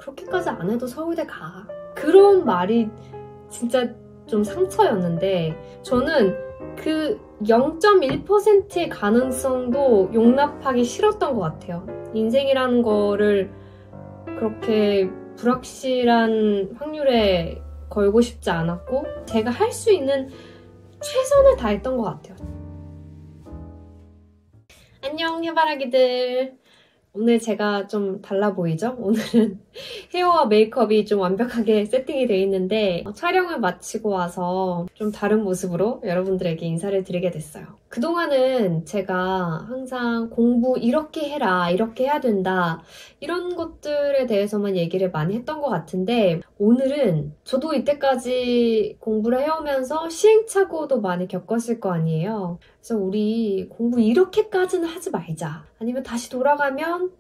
그렇게까지 안 해도 서울대 가. 그런 말이 진짜 좀 상처였는데 저는 그 0.1%의 가능성도 용납하기 싫었던 것 같아요. 인생이라는 거를 그렇게 불확실한 확률에 걸고 싶지 않았고 제가 할 수 있는 최선을 다했던 것 같아요. 안녕 해바라기들. 오늘 제가 좀 달라 보이죠? 오늘은 헤어와 메이크업이 좀 완벽하게 세팅이 되어 있는데 촬영을 마치고 와서 좀 다른 모습으로 여러분들에게 인사를 드리게 됐어요. 그동안은 제가 항상 공부 이렇게 해라, 이렇게 해야 된다 이런 것들에 대해서만 얘기를 많이 했던 것 같은데 오늘은 저도 이때까지 공부를 해오면서 시행착오도 많이 겪었을 거 아니에요. 그래서 우리 공부 이렇게까지는 하지 말자. 아니면 다시 돌아가면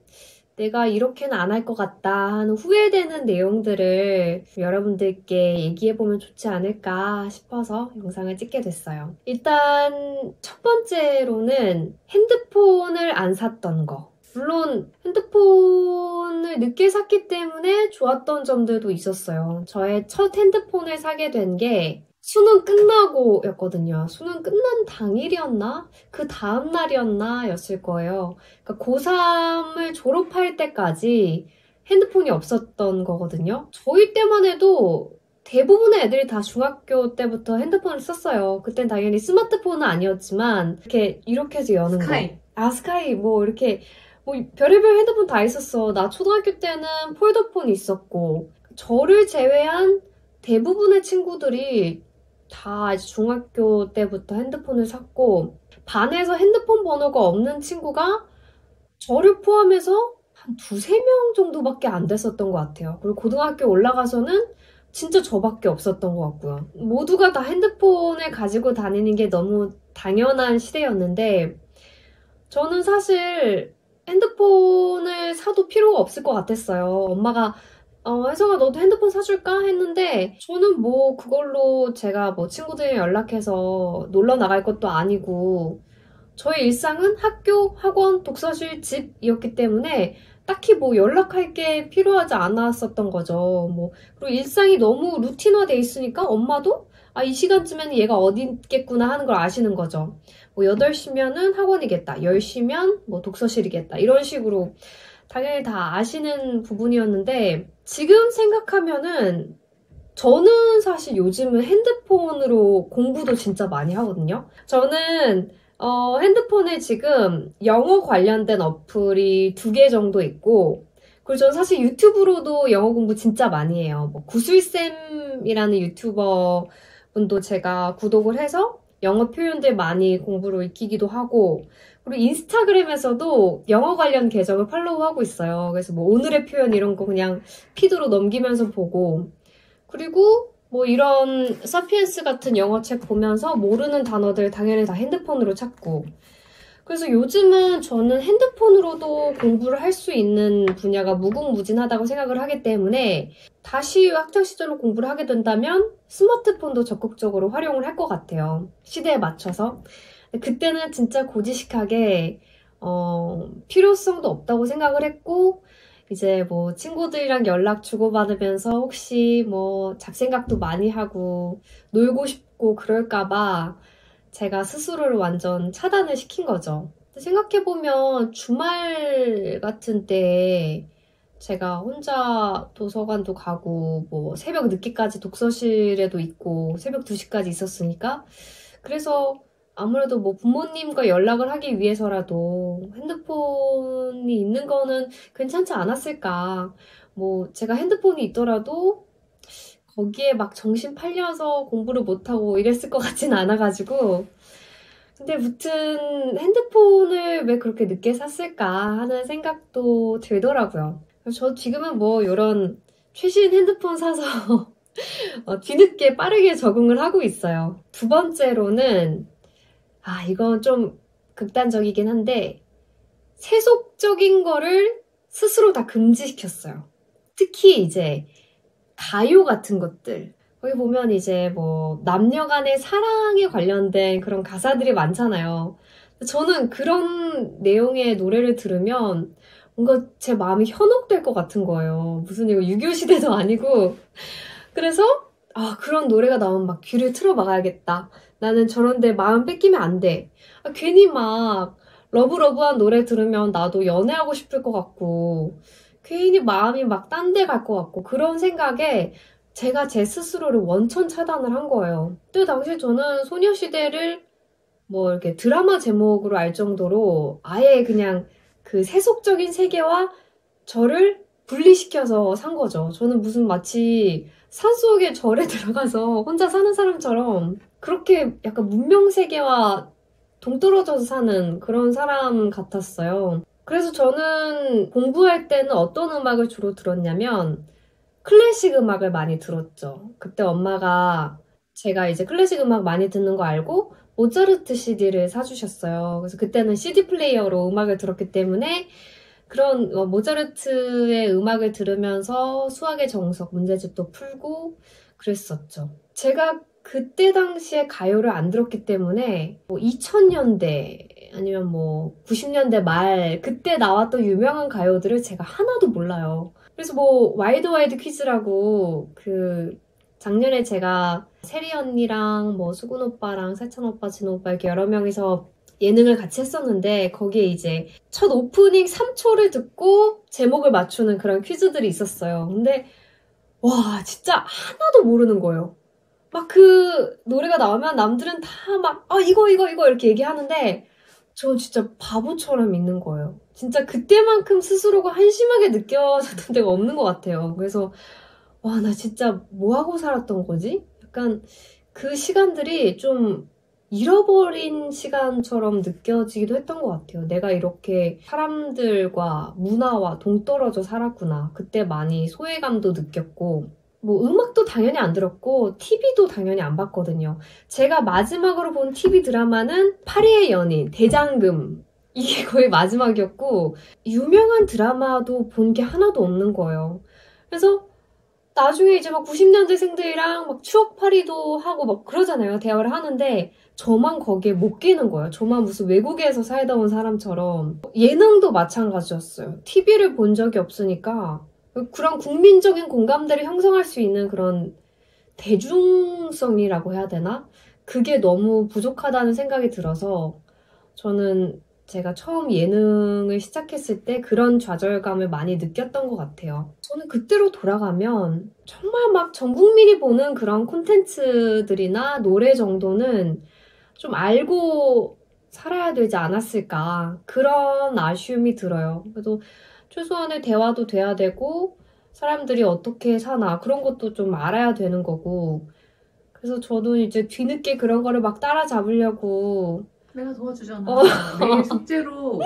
내가 이렇게는 안 할 것 같다 하는 후회되는 내용들을 여러분들께 얘기해보면 좋지 않을까 싶어서 영상을 찍게 됐어요. 일단 첫 번째로는 핸드폰을 안 샀던 거. 물론 핸드폰을 늦게 샀기 때문에 좋았던 점들도 있었어요. 저의 첫 핸드폰을 사게 된 게 수능 끝나고 였거든요. 수능 끝난 당일이었나? 그 다음 날이었나? 였을 거예요. 그러니까 고3을 졸업할 때까지 핸드폰이 없었던 거거든요. 저희 때만 해도 대부분의 애들이 다 중학교 때부터 핸드폰을 썼어요. 그땐 당연히 스마트폰은 아니었지만 이렇게 해서 여는 스카이. 거. 아, 스카이 뭐 이렇게 뭐 별의별 핸드폰 다 있었어. 나 초등학교 때는 폴더폰이 있었고 저를 제외한 대부분의 친구들이 다 중학교 때부터 핸드폰을 샀고 반에서 핸드폰 번호가 없는 친구가 저를 포함해서 한 두세 명 정도밖에 안 됐었던 것 같아요. 그리고 고등학교 올라가서는 진짜 저밖에 없었던 것 같고요. 모두가 다 핸드폰을 가지고 다니는 게 너무 당연한 시대였는데 저는 사실 핸드폰을 사도 필요가 없을 것 같았어요. 엄마가 혜성아 너도 핸드폰 사줄까? 했는데 저는 뭐 그걸로 제가 뭐 친구들이랑 연락해서 놀러 나갈 것도 아니고 저의 일상은 학교, 학원, 독서실, 집이었기 때문에 딱히 뭐 연락할 게 필요하지 않았었던 거죠. 뭐 그리고 일상이 너무 루틴화돼 있으니까 엄마도 이 시간쯤에는 얘가 어디 있겠구나 하는 걸 아시는 거죠. 뭐 8시면은 학원이겠다. 10시면 뭐 독서실이겠다. 이런 식으로 당연히 다 아시는 부분이었는데 지금 생각하면은 저는 사실 요즘은 핸드폰으로 공부도 진짜 많이 하거든요. 저는 핸드폰에 지금 영어 관련된 어플이 2개 정도 있고 그리고 저는 사실 유튜브로도 영어 공부 진짜 많이 해요. 뭐 구슬쌤이라는 유튜버 분도 제가 구독을 해서 영어 표현들 많이 공부로 익히기도 하고 그리고 인스타그램에서도 영어 관련 계정을 팔로우하고 있어요. 그래서 뭐 오늘의 표현 이런 거 그냥 피드로 넘기면서 보고 그리고 뭐 이런 사피엔스 같은 영어책 보면서 모르는 단어들 당연히 다 핸드폰으로 찾고 그래서 요즘은 저는 핸드폰으로도 공부를 할 수 있는 분야가 무궁무진하다고 생각을 하기 때문에 다시 학창시절로 공부를 하게 된다면 스마트폰도 적극적으로 활용을 할 것 같아요. 시대에 맞춰서. 그때는 진짜 고지식하게 필요성도 없다고 생각을 했고 이제 뭐 친구들이랑 연락 주고받으면서 혹시 뭐 잡생각도 많이 하고 놀고 싶고 그럴까봐 제가 스스로를 완전 차단을 시킨 거죠. 생각해보면 주말 같은 때에 제가 혼자 도서관도 가고 뭐 새벽 늦게까지 독서실에도 있고 새벽 2시까지 있었으니까 그래서 아무래도 뭐 부모님과 연락을 하기 위해서라도 핸드폰이 있는 거는 괜찮지 않았을까. 뭐 제가 핸드폰이 있더라도 거기에 막 정신 팔려서 공부를 못하고 이랬을 것 같진 않아가지고 근데 무튼 핸드폰을 왜 그렇게 늦게 샀을까 하는 생각도 들더라고요. 저 지금은 뭐 이런 최신 핸드폰 사서 뒤늦게 빠르게 적응을 하고 있어요. 두 번째로는 이건 좀 극단적이긴 한데 세속적인 거를 스스로 다 금지시켰어요. 특히 이제 가요 같은 것들 거기 보면 이제 뭐 남녀 간의 사랑에 관련된 그런 가사들이 많잖아요. 저는 그런 내용의 노래를 들으면 뭔가 제 마음이 현혹될 것 같은 거예요. 무슨 이거 6.25 시대도 아니고. 그래서 그런 노래가 나오면 막 귀를 틀어 막아야겠다. 나는 저런데 마음 뺏기면 안 돼. 괜히 막 러브러브한 노래 들으면 나도 연애하고 싶을 것 같고 괜히 마음이 막 딴 데 갈 것 같고 그런 생각에 제가 제 스스로를 원천 차단을 한 거예요. 그때 당시에 저는 소녀시대를 뭐 이렇게 드라마 제목으로 알 정도로 아예 그냥 그 세속적인 세계와 저를 분리시켜서 산 거죠. 저는 무슨 마치 산속의 절에 들어가서 혼자 사는 사람처럼 그렇게 약간 문명 세계와 동떨어져서 사는 그런 사람 같았어요. 그래서 저는 공부할 때는 어떤 음악을 주로 들었냐면 클래식 음악을 많이 들었죠. 그때 엄마가 제가 이제 클래식 음악 많이 듣는 거 알고 모차르트 CD를 사주셨어요. 그래서 그때는 CD 플레이어로 음악을 들었기 때문에 그런 모차르트의 음악을 들으면서 수학의 정석 문제집도 풀고 그랬었죠. 제가 그때 당시에 가요를 안 들었기 때문에 뭐 2000년대 아니면 뭐 90년대 말 그때 나왔던 유명한 가요들을 제가 하나도 몰라요. 그래서 뭐 와이드 와이드 퀴즈라고 그 작년에 제가 세리 언니랑 뭐 수근 오빠랑 세찬 오빠, 진호 오빠 이렇게 여러 명이서 예능을 같이 했었는데 거기에 이제 첫 오프닝 3초를 듣고 제목을 맞추는 그런 퀴즈들이 있었어요. 근데 와 진짜 하나도 모르는 거예요. 막 그 노래가 나오면 남들은 다 막 이거 이렇게 얘기하는데 저 진짜 바보처럼 있는 거예요. 진짜 그때만큼 스스로가 한심하게 느껴졌던 데가 없는 것 같아요. 그래서 와, 나 진짜 뭐 하고 살았던 거지? 약간 그 시간들이 좀 잃어버린 시간처럼 느껴지기도 했던 것 같아요. 내가 이렇게 사람들과 문화와 동떨어져 살았구나. 그때 많이 소외감도 느꼈고 뭐 음악도 당연히 안 들었고 TV도 당연히 안 봤거든요. 제가 마지막으로 본 TV 드라마는 파리의 연인, 대장금 이게 거의 마지막이었고 유명한 드라마도 본 게 하나도 없는 거예요. 그래서 나중에 이제 막 90년대생들이랑 막 추억팔이도 하고 막 그러잖아요. 대화를 하는데 저만 거기에 못 끼는 거예요. 저만 무슨 외국에서 살다 온 사람처럼. 예능도 마찬가지였어요. TV를 본 적이 없으니까 그런 국민적인 공감대를 형성할 수 있는 그런 대중성이라고 해야 되나? 그게 너무 부족하다는 생각이 들어서 저는 제가 처음 예능을 시작했을 때 그런 좌절감을 많이 느꼈던 것 같아요. 저는 그때로 돌아가면 정말 막 전 국민이 보는 그런 콘텐츠들이나 노래 정도는 좀 알고 살아야 되지 않았을까 그런 아쉬움이 들어요. 그래도 최소한의 대화도 돼야 되고 사람들이 어떻게 사나 그런 것도 좀 알아야 되는 거고 그래서 저도 이제 뒤늦게 그런 거를 막 따라잡으려고 내가 도와주잖아. 매일 숙제로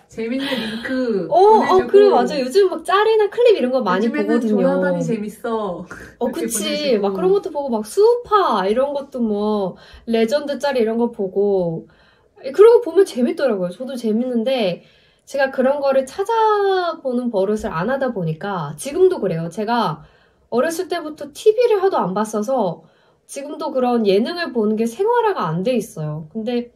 재밌는 링크 보내주고. 그래, 맞아. 요즘 막 짤이나 클립 이런 거 많이 보거든요. 요즘에는 조나단이 재밌어. 그치. 보내주고. 막 그런 것도 보고, 막 수우파 이런 것도 뭐, 레전드 짤 이런 거 보고, 그런 거 보면 재밌더라고요. 저도 재밌는데, 제가 그런 거를 찾아보는 버릇을 안 하다 보니까, 지금도 그래요. 제가 어렸을 때부터 TV를 하도 안 봤어서, 지금도 그런 예능을 보는 게 생활화가 안 돼 있어요. 근데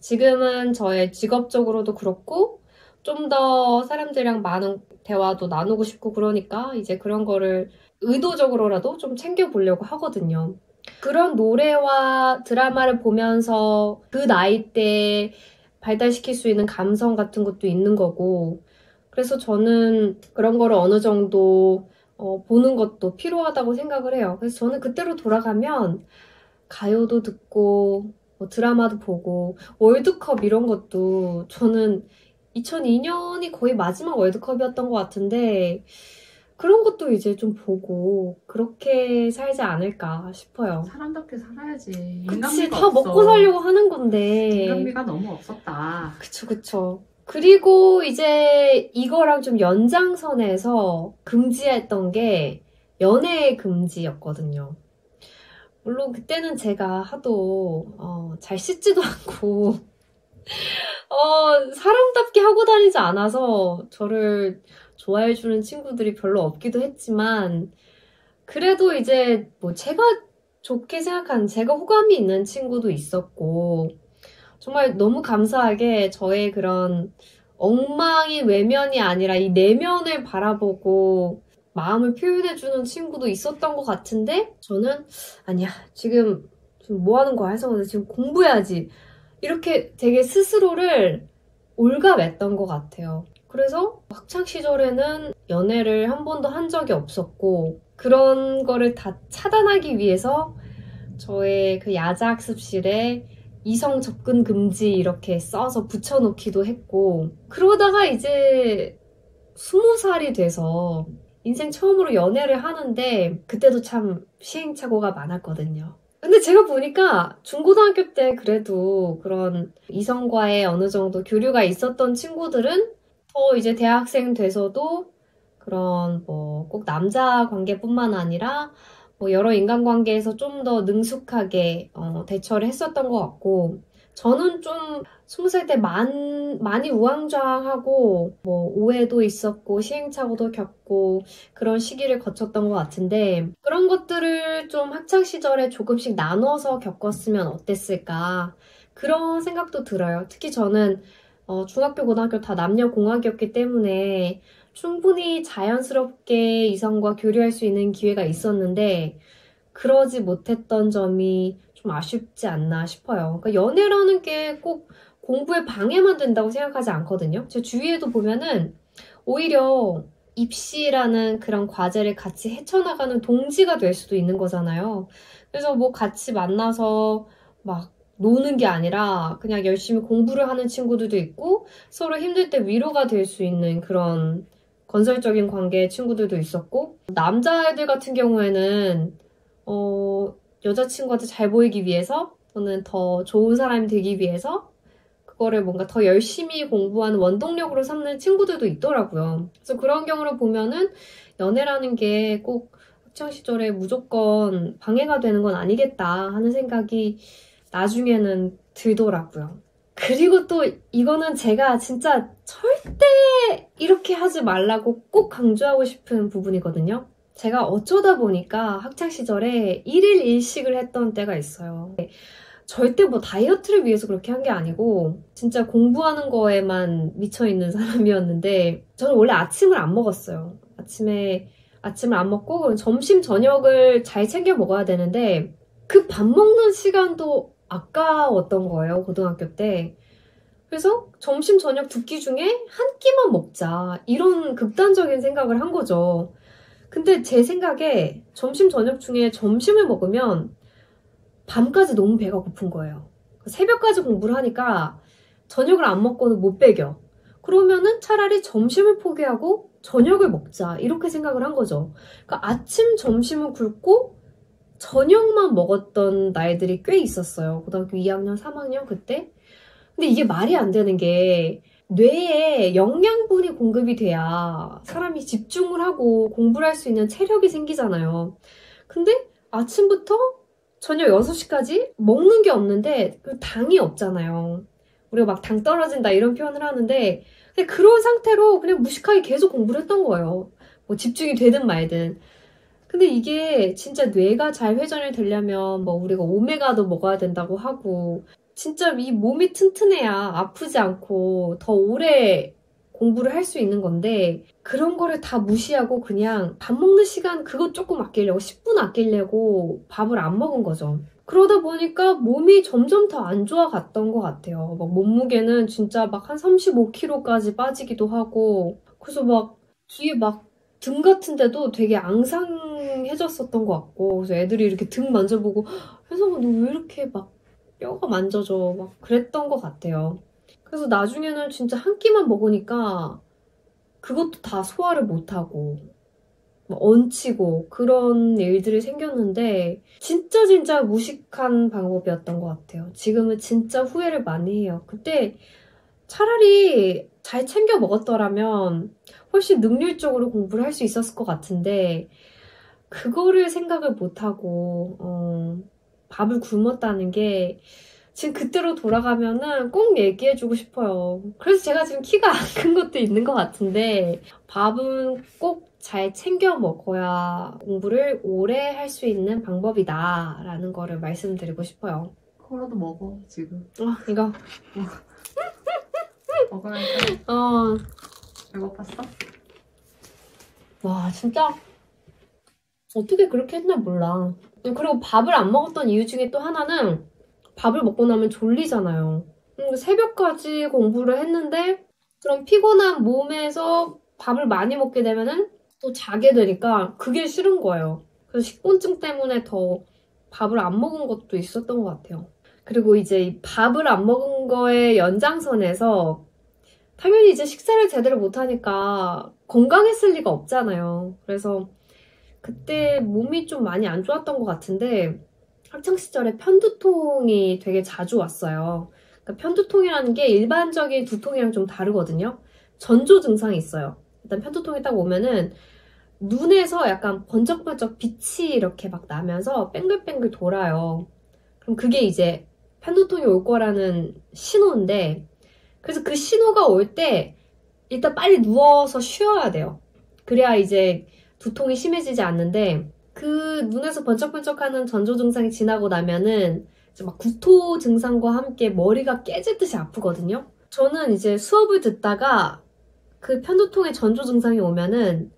지금은 저의 직업적으로도 그렇고 좀 더 사람들이랑 많은 대화도 나누고 싶고 그러니까 이제 그런 거를 의도적으로라도 좀 챙겨보려고 하거든요. 그런 노래와 드라마를 보면서 그 나이 때 발달시킬 수 있는 감성 같은 것도 있는 거고 그래서 저는 그런 거를 어느 정도 보는 것도 필요하다고 생각을 해요. 그래서 저는 그때로 돌아가면 가요도 듣고 뭐 드라마도 보고 월드컵 이런 것도 저는 2002년이 거의 마지막 월드컵이었던 것 같은데 그런 것도 이제 좀 보고 그렇게 살지 않을까 싶어요. 사람답게 살아야지. 그치, 인간미가 다 없어. 먹고 살려고 하는 건데. 인간미가 너무 없었다. 그쵸. 그리고 이제 이거랑 좀 연장선에서 금지했던 게 연애 금지였거든요. 물론 그때는 제가 하도 잘 씻지도 않고 사람답게 하고 다니지 않아서 저를 좋아해주는 친구들이 별로 없기도 했지만 그래도 이제 뭐 제가 좋게 생각하는 제가 호감이 있는 친구도 있었고 정말 너무 감사하게 저의 그런 엉망인 외면이 아니라 이 내면을 바라보고 마음을 표현해주는 친구도 있었던 것 같은데 저는 아니야 지금 뭐 하는 거야 해서 지금 공부해야지 이렇게 되게 스스로를 올가맸던 것 같아요. 그래서 학창시절에는 연애를 한 번도 한 적이 없었고 그런 거를 다 차단하기 위해서 저의 그 야자학습실에 이성 접근 금지 이렇게 써서 붙여놓기도 했고 그러다가 이제 20살이 돼서 인생 처음으로 연애를 하는데 그때도 참 시행착오가 많았거든요. 근데 제가 보니까 중고등학교 때 그래도 그런 이성과의 어느 정도 교류가 있었던 친구들은 더 이제 대학생 돼서도 그런 뭐 꼭 남자 관계뿐만 아니라 뭐 여러 인간관계에서 좀 더 능숙하게 대처를 했었던 것 같고 저는 좀 20살 때 많이 우왕좌왕하고 뭐 오해도 있었고 시행착오도 겪고 그런 시기를 거쳤던 것 같은데 그런 것들을 좀 학창 시절에 조금씩 나눠서 겪었으면 어땠을까 그런 생각도 들어요. 특히 저는 중학교, 고등학교 다 남녀공학이었기 때문에 충분히 자연스럽게 이성과 교류할 수 있는 기회가 있었는데 그러지 못했던 점이 좀 아쉽지 않나 싶어요. 그러니까 연애라는 게 꼭 공부에 방해만 된다고 생각하지 않거든요. 제 주위에도 보면은 오히려 입시라는 그런 과제를 같이 헤쳐나가는 동지가 될 수도 있는 거잖아요. 그래서 뭐 같이 만나서 막 노는 게 아니라 그냥 열심히 공부를 하는 친구들도 있고 서로 힘들 때 위로가 될 수 있는 그런 건설적인 관계의 친구들도 있었고 남자애들 같은 경우에는 여자친구한테 잘 보이기 위해서 또는 더 좋은 사람이 되기 위해서 그거를 뭔가 더 열심히 공부하는 원동력으로 삼는 친구들도 있더라고요. 그래서 그런 경우를 보면은 연애라는 게 꼭 학창시절에 무조건 방해가 되는 건 아니겠다 하는 생각이 나중에는 들더라고요. 그리고 또 이거는 제가 진짜 절대 이렇게 하지 말라고 꼭 강조하고 싶은 부분이거든요. 제가 어쩌다 보니까 학창시절에 1일 1식을 했던 때가 있어요. 절대 뭐 다이어트를 위해서 그렇게 한 게 아니고 진짜 공부하는 거에만 미쳐있는 사람이었는데 저는 원래 아침을 안 먹었어요. 아침을 안 먹고 점심, 저녁을 잘 챙겨 먹어야 되는데 그 밥 먹는 시간도 아까웠던 거예요, 고등학교 때. 그래서 점심, 저녁 두 끼 중에 한 끼만 먹자. 이런 극단적인 생각을 한 거죠. 근데 제 생각에 점심, 저녁 중에 점심을 먹으면 밤까지 너무 배가 고픈 거예요. 새벽까지 공부를 하니까 저녁을 안 먹고는 못 배겨. 그러면은 차라리 점심을 포기하고 저녁을 먹자. 이렇게 생각을 한 거죠. 그러니까 아침, 점심은 굶고 저녁만 먹었던 날들이 꽤 있었어요. 고등학교 2학년, 3학년 그때. 근데 이게 말이 안 되는 게 뇌에 영양분이 공급이 돼야 사람이 집중을 하고 공부를 할 수 있는 체력이 생기잖아요. 근데 아침부터 저녁 6시까지 먹는 게 없는데 당이 없잖아요. 우리가 막 당 떨어진다 이런 표현을 하는데 근데 그런 상태로 그냥 무식하게 계속 공부를 했던 거예요. 뭐 집중이 되든 말든. 근데 이게 진짜 뇌가 잘 회전이 되려면 뭐 우리가 오메가도 먹어야 된다고 하고 진짜 이 몸이 튼튼해야 아프지 않고 더 오래 공부를 할 수 있는 건데 그런 거를 다 무시하고 그냥 밥 먹는 시간 그거 조금 아끼려고 10분 아끼려고 밥을 안 먹은 거죠. 그러다 보니까 몸이 점점 더 안 좋아갔던 것 같아요. 막 몸무게는 진짜 막 한 35kg까지 빠지기도 하고 그래서 막 뒤에 막 등 같은 데도 되게 앙상해졌었던 것 같고 그래서 애들이 이렇게 등 만져보고 혜성아 너 왜 이렇게 막 뼈가 만져져 막 그랬던 것 같아요. 그래서 나중에는 진짜 한 끼만 먹으니까 그것도 다 소화를 못하고 얹히고 그런 일들이 생겼는데 진짜 무식한 방법이었던 것 같아요. 지금은 진짜 후회를 많이 해요. 그때 차라리 잘 챙겨 먹었더라면 훨씬 능률적으로 공부를 할 수 있었을 것 같은데 그거를 생각을 못하고 밥을 굶었다는 게 지금 그때로 돌아가면은 꼭 얘기해주고 싶어요. 그래서 제가 지금 키가 안 큰 것도 있는 것 같은데 밥은 꼭 잘 챙겨 먹어야 공부를 오래 할 수 있는 방법이다 라는 거를 말씀드리고 싶어요. 그거라도 먹어 지금. 이거 먹으니까 어. 배고팠어? 와, 진짜 어떻게 그렇게 했나 몰라. 그리고 밥을 안 먹었던 이유 중에 또 하나는 밥을 먹고 나면 졸리잖아요. 새벽까지 공부를 했는데 그럼 피곤한 몸에서 밥을 많이 먹게 되면은 또 자게 되니까 그게 싫은 거예요. 그래서 식곤증 때문에 더 밥을 안 먹은 것도 있었던 것 같아요. 그리고 이제 이 밥을 안 먹은 거의 연장선에서 당연히 이제 식사를 제대로 못하니까 건강했을 리가 없잖아요. 그래서 그때 몸이 좀 많이 안 좋았던 것 같은데 학창시절에 편두통이 되게 자주 왔어요. 그러니까 편두통이라는 게 일반적인 두통이랑 좀 다르거든요. 전조 증상이 있어요. 일단 편두통이 딱 오면은 눈에서 약간 번쩍번쩍 빛이 이렇게 막 나면서 뱅글뱅글 돌아요. 그럼 그게 이제 편두통이 올 거라는 신호인데 그래서 그 신호가 올 때 일단 빨리 누워서 쉬어야 돼요. 그래야 이제 두통이 심해지지 않는데 그 눈에서 번쩍번쩍하는 전조 증상이 지나고 나면은 이제 막 구토 증상과 함께 머리가 깨질 듯이 아프거든요. 저는 이제 수업을 듣다가 그 편두통의 전조 증상이 오면은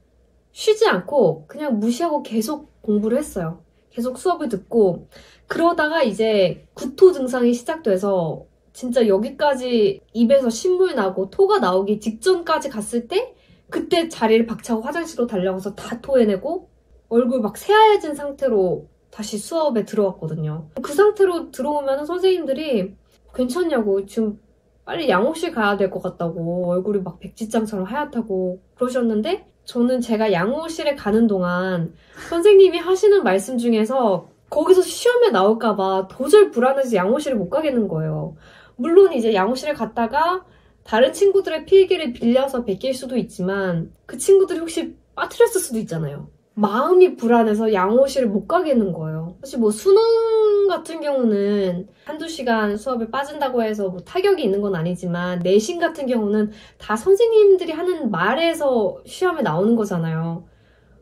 쉬지 않고 그냥 무시하고 계속 공부를 했어요. 계속 수업을 듣고 그러다가 이제 구토 증상이 시작돼서 진짜 여기까지 입에서 신물 나고 토가 나오기 직전까지 갔을 때 그때 자리를 박차고 화장실로 달려가서 다 토해내고 얼굴 막 새하얘진 상태로 다시 수업에 들어왔거든요. 그 상태로 들어오면 선생님들이 괜찮냐고 지금 빨리 양호실 가야 될 것 같다고 얼굴이 막 백지장처럼 하얗다고 그러셨는데 저는 제가 양호실에 가는 동안 선생님이 하시는 말씀 중에서 거기서 시험에 나올까봐 도저히 불안해서 양호실에 못 가겠는 거예요. 물론 이제 양호실에 갔다가 다른 친구들의 필기를 빌려서 베낄 수도 있지만 그 친구들이 혹시 빠뜨렸을 수도 있잖아요. 마음이 불안해서 양호실을 못 가겠는 거예요. 사실 뭐 수능 같은 경우는 한두 시간 수업에 빠진다고 해서 뭐 타격이 있는 건 아니지만 내신 같은 경우는 다 선생님들이 하는 말에서 시험에 나오는 거잖아요.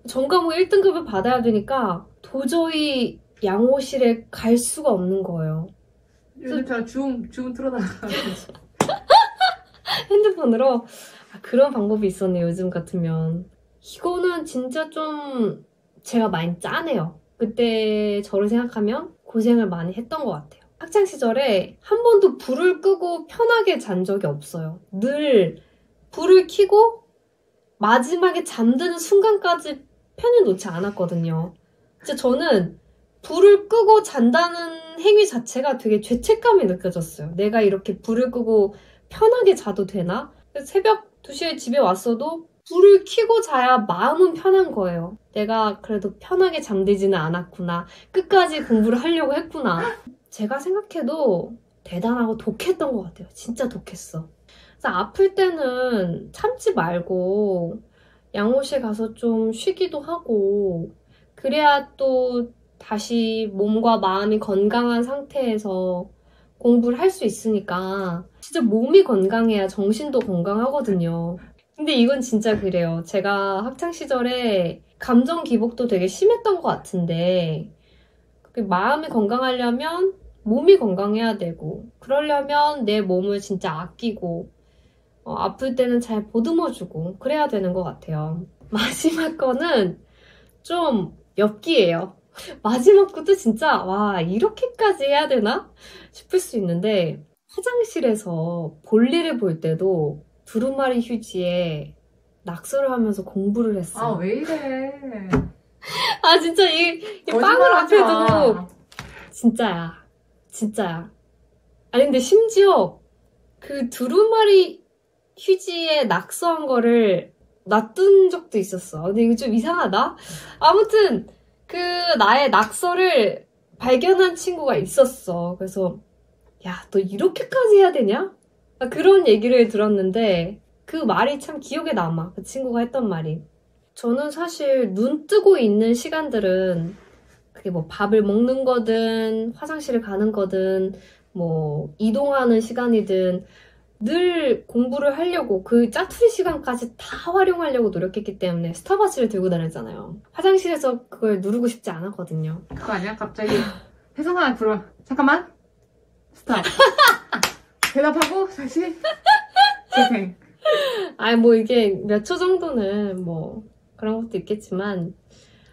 전과목 1등급을 받아야 되니까 도저히 양호실에 갈 수가 없는 거예요. 요즘 제가 줌 틀어달라고 핸드폰으로 그런 방법이 있었네요. 요즘 같으면. 이거는 진짜 좀 제가 많이 짠해요. 그때 저를 생각하면 고생을 많이 했던 것 같아요. 학창시절에 한 번도 불을 끄고 편하게 잔 적이 없어요. 늘 불을 켜고 마지막에 잠드는 순간까지 펜을 놓지 않았거든요. 진짜 저는 불을 끄고 잔다는 행위 자체가 되게 죄책감이 느껴졌어요. 내가 이렇게 불을 끄고 편하게 자도 되나? 새벽 2시에 집에 왔어도 불을 켜고 자야 마음은 편한 거예요. 내가 그래도 편하게 잠들지는 않았구나. 끝까지 공부를 하려고 했구나. 제가 생각해도 대단하고 독했던 것 같아요. 진짜 독했어. 그래서 아플 때는 참지 말고 양호실 가서 좀 쉬기도 하고 그래야 또 다시 몸과 마음이 건강한 상태에서 공부를 할 수 있으니까 진짜 몸이 건강해야 정신도 건강하거든요. 근데 이건 진짜 그래요. 제가 학창시절에 감정 기복도 되게 심했던 것 같은데 마음이 건강하려면 몸이 건강해야 되고 그러려면 내 몸을 진짜 아끼고 아플 때는 잘 보듬어주고 그래야 되는 것 같아요. 마지막 거는 좀 엽기예요. 마지막 것도 진짜 와 이렇게까지 해야 되나 싶을 수 있는데 화장실에서 볼일을 볼 때도 두루마리 휴지에 낙서를 하면서 공부를 했어요. 아, 왜 이래. 아 진짜 이 빵을 앞에 두고 진짜야. 진짜야. 아니 근데 심지어 그 두루마리 휴지에 낙서한 거를 놔둔 적도 있었어. 근데 이거 좀 이상하다? 아무튼 그 나의 낙서를 발견한 친구가 있었어. 그래서 야, 너 이렇게까지 해야 되냐? 그런 얘기를 들었는데 그 말이 참 기억에 남아. 그 친구가 했던 말이. 저는 사실 눈 뜨고 있는 시간들은 그게 뭐 밥을 먹는 거든 화장실을 가는 거든 뭐 이동하는 시간이든 늘 공부를 하려고 그 짜투리 시간까지 다 활용하려고 노력했기 때문에 스타바치를 들고 다녔잖아요. 화장실에서 그걸 누르고 싶지 않았거든요. 그거 아니야? 갑자기 혜성아 들어와. 잠깐만. 스탑. 대답하고 다시. 재생. 아니, 뭐 이게 몇 초 정도는 뭐 그런 것도 있겠지만,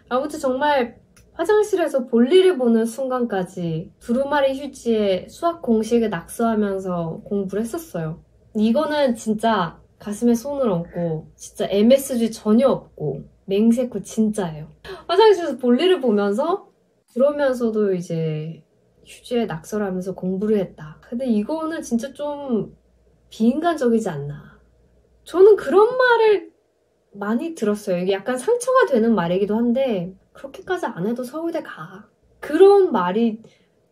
아무튼 정말 화장실에서 볼일을 보는 순간까지 두루마리 휴지에 수학 공식을 낙서하면서 공부를 했었어요. 이거는 진짜 가슴에 손을 얹고 진짜 MSG 전혀 없고 맹세코 진짜예요. 화장실에서 볼일을 보면서 그러면서도 이제 휴지에 낙서를 하면서 공부를 했다. 근데 이거는 진짜 좀 비인간적이지 않나. 저는 그런 말을 많이 들었어요. 이게 약간 상처가 되는 말이기도 한데 그렇게까지 안 해도 서울대 가. 그런 말이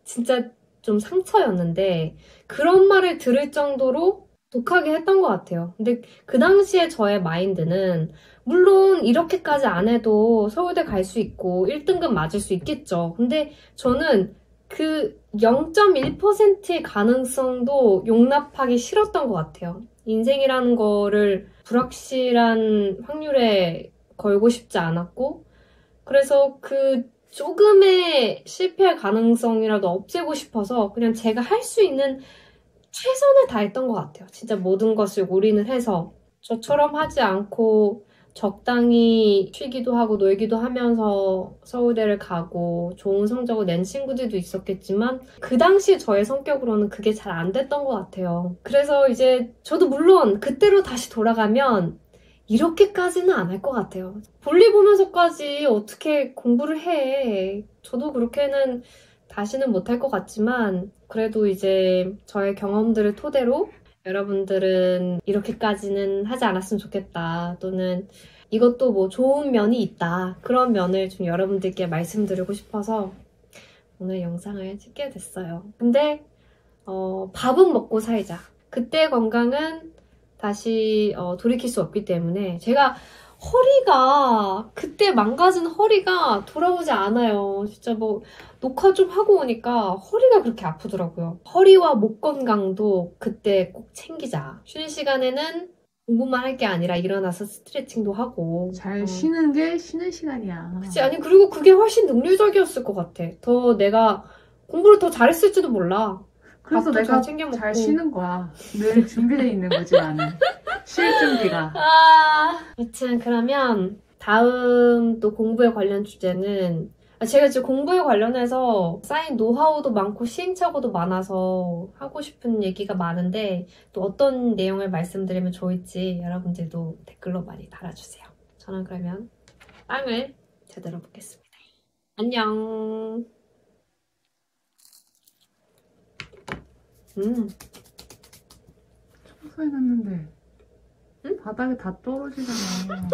진짜 좀 상처였는데 그런 말을 들을 정도로 독하게 했던 것 같아요. 근데 그 당시에 저의 마인드는 물론 이렇게까지 안 해도 서울대 갈 수 있고 1등급 맞을 수 있겠죠. 근데 저는 그 0.1%의 가능성도 용납하기 싫었던 것 같아요. 인생이라는 거를 불확실한 확률에 걸고 싶지 않았고 그래서 그 조금의 실패할 가능성이라도 없애고 싶어서 그냥 제가 할 수 있는 최선을 다했던 것 같아요. 진짜 모든 것을 올인을 해서 저처럼 하지 않고 적당히 쉬기도 하고 놀기도 하면서 서울대를 가고 좋은 성적을 낸 친구들도 있었겠지만 그 당시 저의 성격으로는 그게 잘 안 됐던 것 같아요. 그래서 이제 저도 물론 그때로 다시 돌아가면 이렇게까지는 안 할 것 같아요. 볼일 보면서까지 어떻게 공부를 해. 저도 그렇게는 다시는 못할 것 같지만 그래도 이제 저의 경험들을 토대로 여러분들은 이렇게까지는 하지 않았으면 좋겠다. 또는 이것도 뭐 좋은 면이 있다. 그런 면을 좀 여러분들께 말씀드리고 싶어서 오늘 영상을 찍게 됐어요. 근데 밥은 먹고 살자. 그때 건강은 다시 돌이킬 수 없기 때문에 제가 허리가 그때 망가진 허리가 돌아오지 않아요. 진짜 뭐 녹화 좀 하고 오니까 허리가 그렇게 아프더라고요. 허리와 목 건강도 그때 꼭 챙기자. 쉬는 시간에는 공부만 할 게 아니라 일어나서 스트레칭도 하고 잘 쉬는 게 쉬는 시간이야. 그치? 아니 그리고 그게 훨씬 능률적이었을 것 같아. 더 내가 공부를 더 잘했을지도 몰라. 그래서 밥도 내가 잘 챙겨 먹고. 잘 쉬는 거야. 늘 준비되어 있는 거지 나는. 쉴 준비가. 아무튼 그러면 다음 또 공부에 관련 주제는 제가 지금 공부에 관련해서 쌓인 노하우도 많고 시행착오도 많아서 하고 싶은 얘기가 많은데 또 어떤 내용을 말씀드리면 좋을지 여러분들도 댓글로 많이 달아주세요. 저는 그러면 빵을 제대로 먹겠습니다. 안녕. 청소해놨는데 응? 바닥에 다 떨어지잖아.